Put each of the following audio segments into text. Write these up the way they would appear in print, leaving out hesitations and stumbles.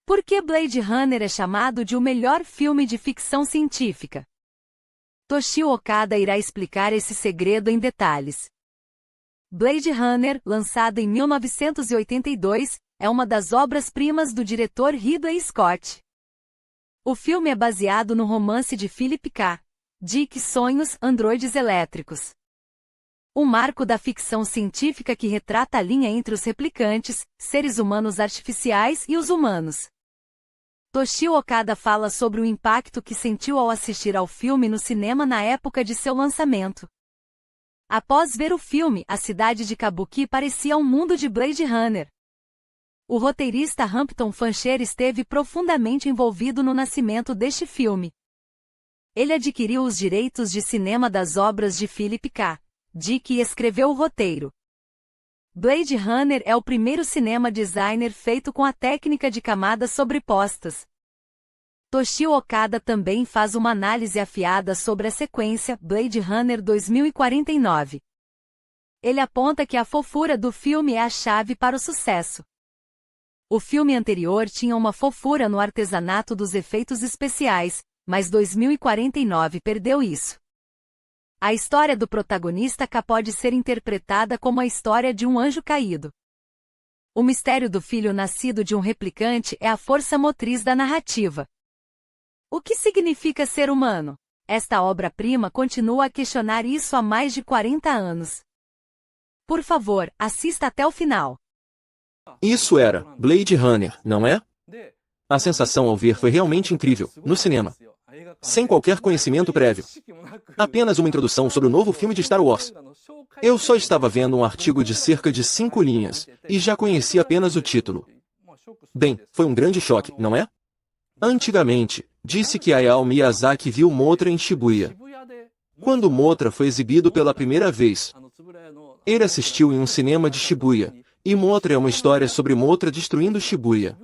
Por que Blade Runner é chamado de o melhor filme de ficção científica? Toshio Okada irá explicar esse segredo em detalhes. Blade Runner, lançado em 1982, é uma das obras-primas do diretor Ridley Scott. O filme é baseado no romance de Philip K. Dick Sonhos, Androides Elétricos. Um marco da ficção científica que retrata a linha entre os replicantes, seres humanos artificiais e os humanos. Toshio Okada fala sobre o impacto que sentiu ao assistir ao filme no cinema na época de seu lançamento. Após ver o filme, a cidade de Kabuki parecia um mundo de Blade Runner. O roteirista Hampton Fancher esteve profundamente envolvido no nascimento deste filme. Ele adquiriu os direitos de cinema das obras de Philip K. Dick e escreveu o roteiro. Blade Runner é o primeiro cinema designer feito com a técnica de camadas sobrepostas. Toshio Okada também faz uma análise afiada sobre a sequência Blade Runner 2049. Ele aponta que a fofura do filme é a chave para o sucesso. O filme anterior tinha uma fofura no artesanato dos efeitos especiais, mas 2049 perdeu isso. A história do protagonista K pode ser interpretada como a história de um anjo caído. O mistério do filho nascido de um replicante é a força motriz da narrativa. O que significa ser humano? Esta obra-prima continua a questionar isso há mais de 40 anos. Por favor, assista até o final. Isso era Blade Runner, não é? A sensação ao ver foi realmente incrível, no cinema. Sem qualquer conhecimento prévio. Apenas uma introdução sobre o novo filme de Star Wars. Eu só estava vendo um artigo de cerca de 5 linhas, e já conhecia apenas o título. Bem, foi um grande choque, não é? Antigamente, disse que Hayao Miyazaki viu Mothra em Shibuya. Quando Mothra foi exibido pela primeira vez, ele assistiu em um cinema de Shibuya, e Mothra é uma história sobre Mothra destruindo Shibuya.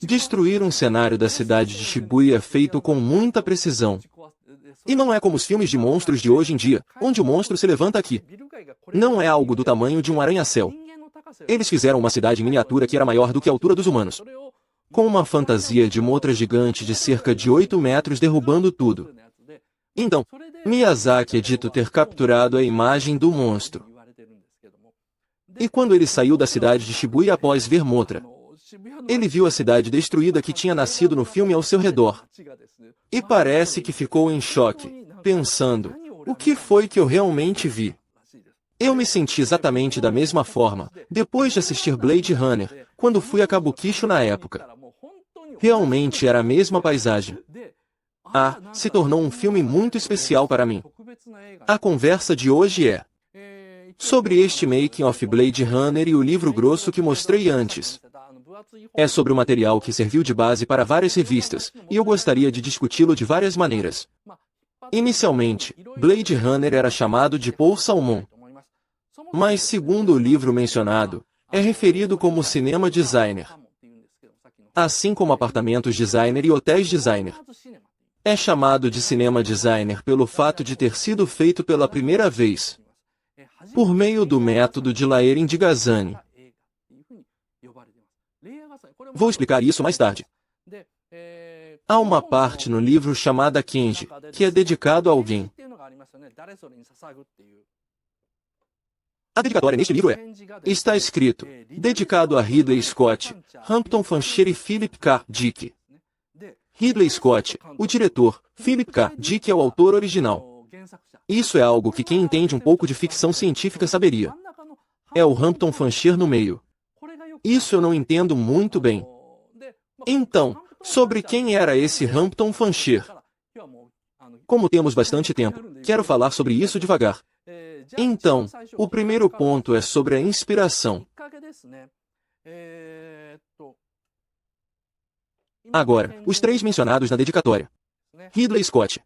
Destruir um cenário da cidade de Shibuya feito com muita precisão. E não é como os filmes de monstros de hoje em dia, onde o monstro se levanta aqui. Não é algo do tamanho de um arranha-céu. Eles fizeram uma cidade miniatura que era maior do que a altura dos humanos. Com uma fantasia de Mothra gigante de cerca de 8 metros derrubando tudo. Então, Miyazaki é dito ter capturado a imagem do monstro. E quando ele saiu da cidade de Shibuya após ver Mothra, ele viu a cidade destruída que tinha nascido no filme ao seu redor. E parece que ficou em choque, pensando, o que foi que eu realmente vi? Eu me senti exatamente da mesma forma, depois de assistir Blade Runner, quando fui a Kabukicho na época. Realmente era a mesma paisagem. Se tornou um filme muito especial para mim. A conversa de hoje é sobre este making of Blade Runner e o livro grosso que mostrei antes. É sobre o material que serviu de base para várias revistas, e eu gostaria de discuti-lo de várias maneiras. Inicialmente, Blade Runner era chamado de Paul Salmon. Mas segundo o livro mencionado, é referido como cinema designer. Assim como apartamentos designer e hotéis designer. É chamado de cinema designer pelo fato de ter sido feito pela primeira vez por meio do método de Laering-Ghazzani. Vou explicar isso mais tarde. Há uma parte no livro chamada Kenji, que é dedicado a alguém. A dedicatória neste livro está escrito, dedicado a Ridley Scott, Hampton Fancher e Philip K. Dick. Ridley Scott, o diretor, Philip K. Dick é o autor original. Isso é algo que quem entende um pouco de ficção científica saberia. É o Hampton Fancher no meio. Isso eu não entendo muito bem. Então, sobre quem era esse Hampton Fancher? Como temos bastante tempo, quero falar sobre isso devagar. Então, o primeiro ponto é sobre a inspiração. Agora, os 3 mencionados na dedicatória. Ridley Scott.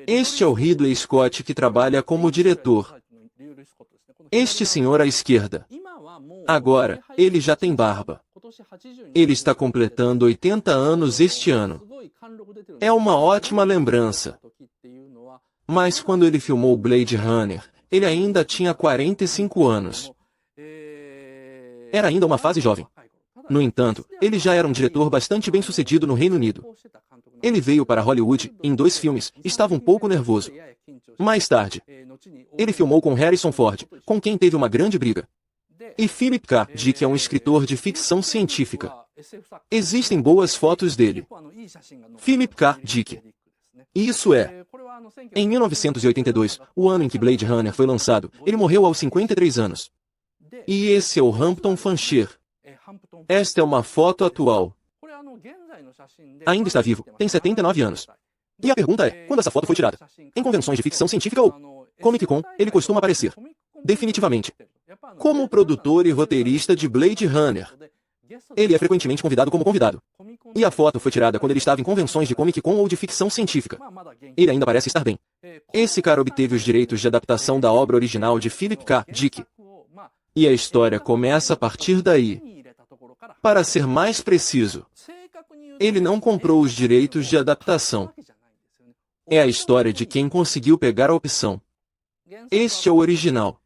Este é o Ridley Scott que trabalha como diretor. Este senhor à esquerda. Agora, ele já tem barba. Ele está completando 80 anos este ano. É uma ótima lembrança. Mas quando ele filmou Blade Runner, ele ainda tinha 45 anos. Era ainda uma fase jovem. No entanto, ele já era um diretor bastante bem-sucedido no Reino Unido. Ele veio para Hollywood, em 2 filmes, estava um pouco nervoso. Mais tarde, ele filmou com Harrison Ford, com quem teve uma grande briga. E Philip K. Dick é um escritor de ficção científica. Existem boas fotos dele. Philip K. Dick. Isso é. Em 1982, o ano em que Blade Runner foi lançado, ele morreu aos 53 anos. E esse é o Hampton Fancher. Esta é uma foto atual. Ainda está vivo, tem 79 anos. E a pergunta é, quando essa foto foi tirada? Em convenções de ficção científica ou Comic Con, ele costuma aparecer. Definitivamente. Como produtor e roteirista de Blade Runner. Ele é frequentemente convidado como convidado. E a foto foi tirada quando ele estava em convenções de Comic Con ou de ficção científica. Ele ainda parece estar bem. Esse cara obteve os direitos de adaptação da obra original de Philip K. Dick. E a história começa a partir daí. Para ser mais preciso, ele não comprou os direitos de adaptação. É a história de quem conseguiu pegar a opção. Este é o original.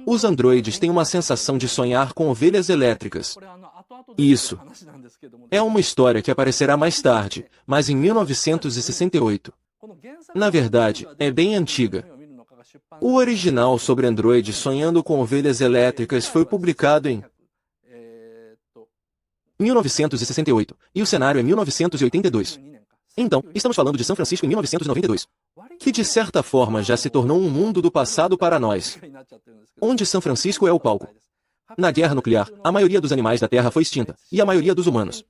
Os androides têm uma sensação de sonhar com ovelhas elétricas. Isso é uma história que aparecerá mais tarde, mas em 1968. Na verdade, é bem antiga. O original sobre androides sonhando com ovelhas elétricas foi publicado em 1968, e o cenário é 1982. Então, estamos falando de São Francisco em 1992, que de certa forma já se tornou um mundo do passado para nós, onde São Francisco é o palco. Na guerra nuclear, a maioria dos animais da Terra foi extinta, e a maioria dos humanos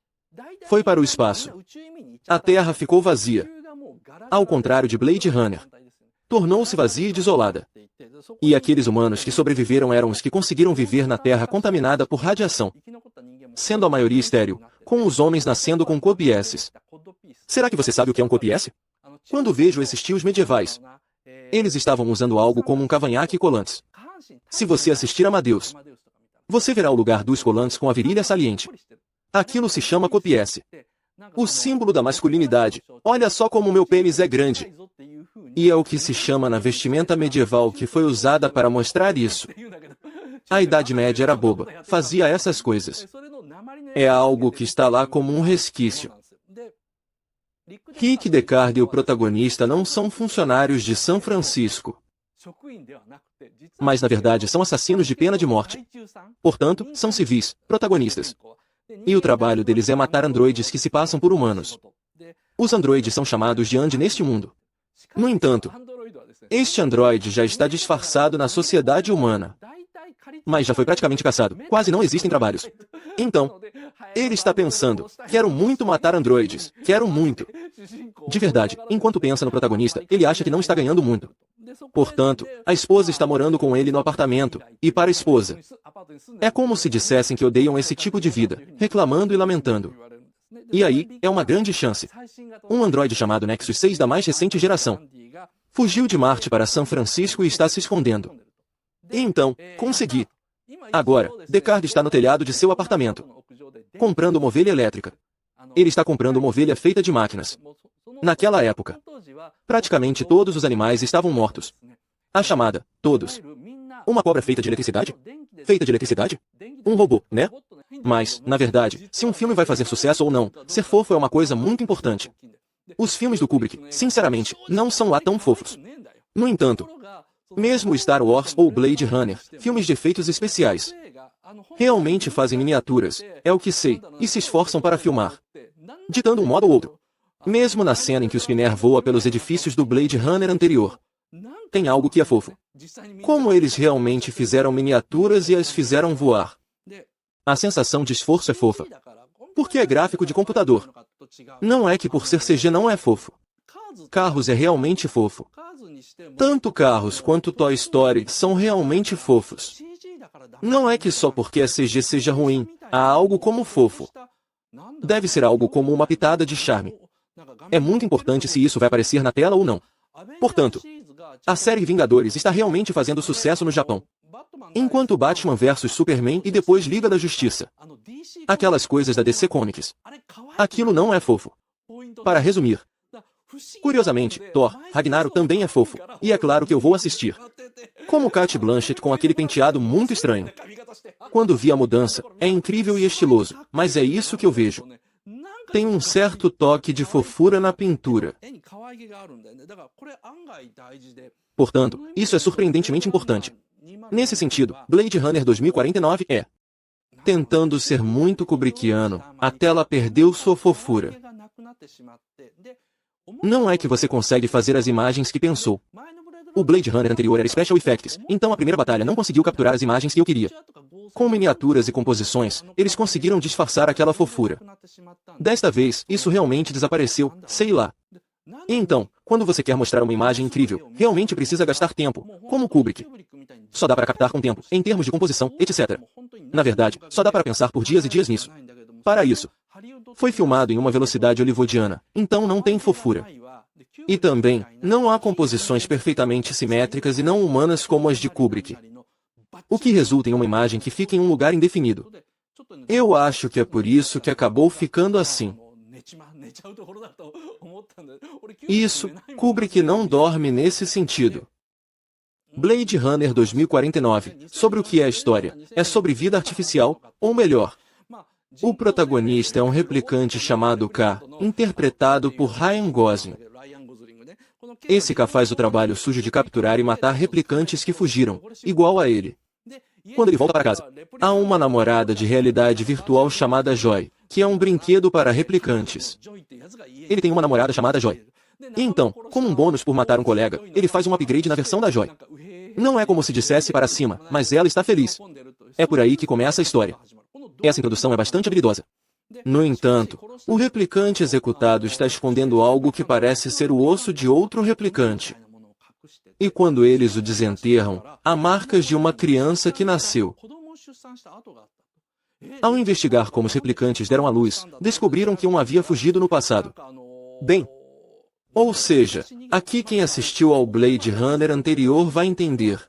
foi para o espaço. A Terra ficou vazia. Ao contrário de Blade Runner, tornou-se vazia e desolada. E aqueles humanos que sobreviveram eram os que conseguiram viver na Terra contaminada por radiação, sendo a maioria estéril, com os homens nascendo com copieses. Será que você sabe o que é um copiesse? Quando vejo esses tios medievais, eles estavam usando algo como um cavanhaque e colantes. Se você assistir Amadeus, você verá o lugar dos colantes com a virilha saliente. Aquilo se chama copiesse. O símbolo da masculinidade. Olha só como meu pênis é grande. E é o que se chama na vestimenta medieval que foi usada para mostrar isso. A Idade Média era boba, fazia essas coisas. É algo que está lá como um resquício. Rick Deckard e o protagonista não são funcionários de São Francisco. Mas na verdade são assassinos de pena de morte. Portanto, são civis, protagonistas. E o trabalho deles é matar androides que se passam por humanos. Os androides são chamados de Andi neste mundo. No entanto, este androide já está disfarçado na sociedade humana. Mas já foi praticamente caçado. Quase não existem trabalhos. Então, ele está pensando, quero muito matar androides. Quero muito. De verdade, enquanto pensa no protagonista, ele acha que não está ganhando muito. Portanto, a esposa está morando com ele no apartamento, e para a esposa, é como se dissessem que odeiam esse tipo de vida, reclamando e lamentando. E aí, é uma grande chance. Um androide chamado Nexus 6 da mais recente geração fugiu de Marte para São Francisco e está se escondendo. E então, consegui. Agora, Deckard está no telhado de seu apartamento, comprando uma ovelha elétrica. Ele está comprando uma ovelha feita de máquinas. Naquela época, praticamente todos os animais estavam mortos. A chamada, todos. Uma cobra feita de eletricidade? Feita de eletricidade? Um robô, né? Mas, na verdade, se um filme vai fazer sucesso ou não, ser fofo é uma coisa muito importante. Os filmes do Kubrick, sinceramente, não são lá tão fofos. No entanto, mesmo Star Wars ou Blade Runner, filmes de efeitos especiais, realmente fazem miniaturas, é o que sei, e se esforçam para filmar, ditando um modo ou outro. Mesmo na cena em que o Spinner voa pelos edifícios do Blade Runner anterior, tem algo que é fofo. Como eles realmente fizeram miniaturas e as fizeram voar. A sensação de esforço é fofa. Porque é gráfico de computador. Não é que por ser CG não é fofo. Carros é realmente fofo. Tanto Carros quanto Toy Story são realmente fofos. Não é que só porque é CG seja ruim, há algo como fofo. Deve ser algo como uma pitada de charme. É muito importante se isso vai aparecer na tela ou não. Portanto, a série Vingadores está realmente fazendo sucesso no Japão. Enquanto Batman vs Superman e depois Liga da Justiça. Aquelas coisas da DC Comics. Aquilo não é fofo. Para resumir, Curiosamente, Thor, Ragnarok também é fofo, e é claro que eu vou assistir. Como Cate Blanchett com aquele penteado muito estranho. Quando vi a mudança, é incrível e estiloso, mas é isso que eu vejo. Tem um certo toque de fofura na pintura. Portanto, isso é surpreendentemente importante. Nesse sentido, Blade Runner 2049 é, tentando ser muito kubrickiano, a tela perdeu sua fofura. Não é que você consegue fazer as imagens que pensou. O Blade Runner anterior era Special Effects, então a primeira batalha não conseguiu capturar as imagens que eu queria. Com miniaturas e composições, eles conseguiram disfarçar aquela fofura. Desta vez, isso realmente desapareceu, sei lá. E então, quando você quer mostrar uma imagem incrível, realmente precisa gastar tempo, como Kubrick. Só dá para captar com tempo, em termos de composição, etc. Na verdade, só dá para pensar por dias e dias nisso. Para isso, foi filmado em uma velocidade hollywoodiana, então não tem fofura. E também, não há composições perfeitamente simétricas e não humanas como as de Kubrick. O que resulta em uma imagem que fica em um lugar indefinido. Eu acho que é por isso que acabou ficando assim. Isso, Kubrick não dorme nesse sentido. Blade Runner 2049, sobre o que é a história, é sobre vida artificial, ou melhor, o protagonista é um replicante chamado K, interpretado por Ryan Gosling. Esse K faz o trabalho sujo de capturar e matar replicantes que fugiram, igual a ele. Quando ele volta para casa, há uma namorada de realidade virtual chamada Joy, que é um brinquedo para replicantes. Ele tem uma namorada chamada Joy. E então, como um bônus por matar um colega, ele faz um upgrade na versão da Joy. Não é como se dissesse para cima, mas ela está feliz. É por aí que começa a história. Essa introdução é bastante habilidosa. No entanto, o replicante executado está escondendo algo que parece ser o osso de outro replicante. E quando eles o desenterram, há marcas de uma criança que nasceu. Ao investigar como os replicantes deram à luz, descobriram que um havia fugido no passado. Bem, ou seja, aqui quem assistiu ao Blade Runner anterior vai entender.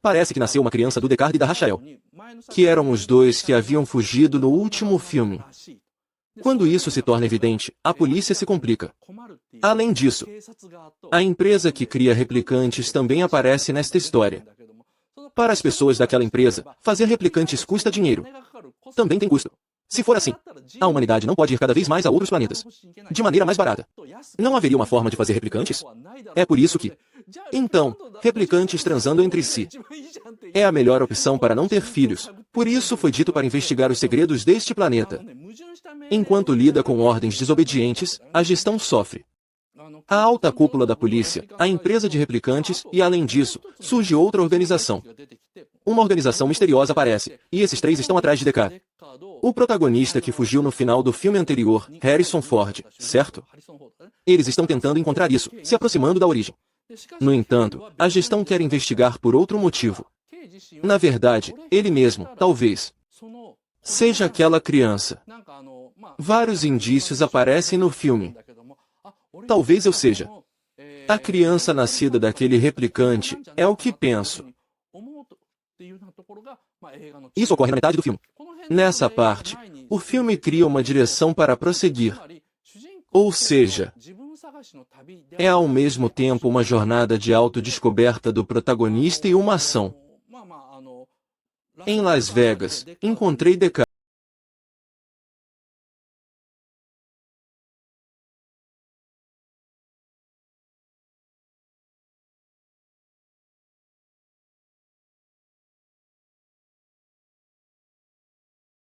Parece que nasceu uma criança do Deckard e da Rachael, que eram os dois que haviam fugido no último filme. Quando isso se torna evidente, a polícia se complica. Além disso, a empresa que cria replicantes também aparece nesta história. Para as pessoas daquela empresa, fazer replicantes custa dinheiro. Também tem custo. Se for assim, a humanidade não pode ir cada vez mais a outros planetas, de maneira mais barata. Não haveria uma forma de fazer replicantes? É por isso que... Então, replicantes transando entre si é a melhor opção para não ter filhos. Por isso foi dito para investigar os segredos deste planeta. Enquanto lida com ordens desobedientes, a gestão sofre. A alta cúpula da polícia, a empresa de replicantes e, além disso, surge outra organização. Uma organização misteriosa aparece, e esses três estão atrás de DK. O protagonista que fugiu no final do filme anterior, Harrison Ford, certo? Eles estão tentando encontrar isso, se aproximando da origem. No entanto, a gestão quer investigar por outro motivo. Na verdade, ele mesmo, talvez, seja aquela criança. Vários indícios aparecem no filme. Talvez eu seja. A criança nascida daquele replicante, é o que penso. Isso ocorre na metade do filme. Nessa parte, o filme cria uma direção para prosseguir. Ou seja, é ao mesmo tempo uma jornada de autodescoberta do protagonista e uma ação. Em Las Vegas, encontrei DK.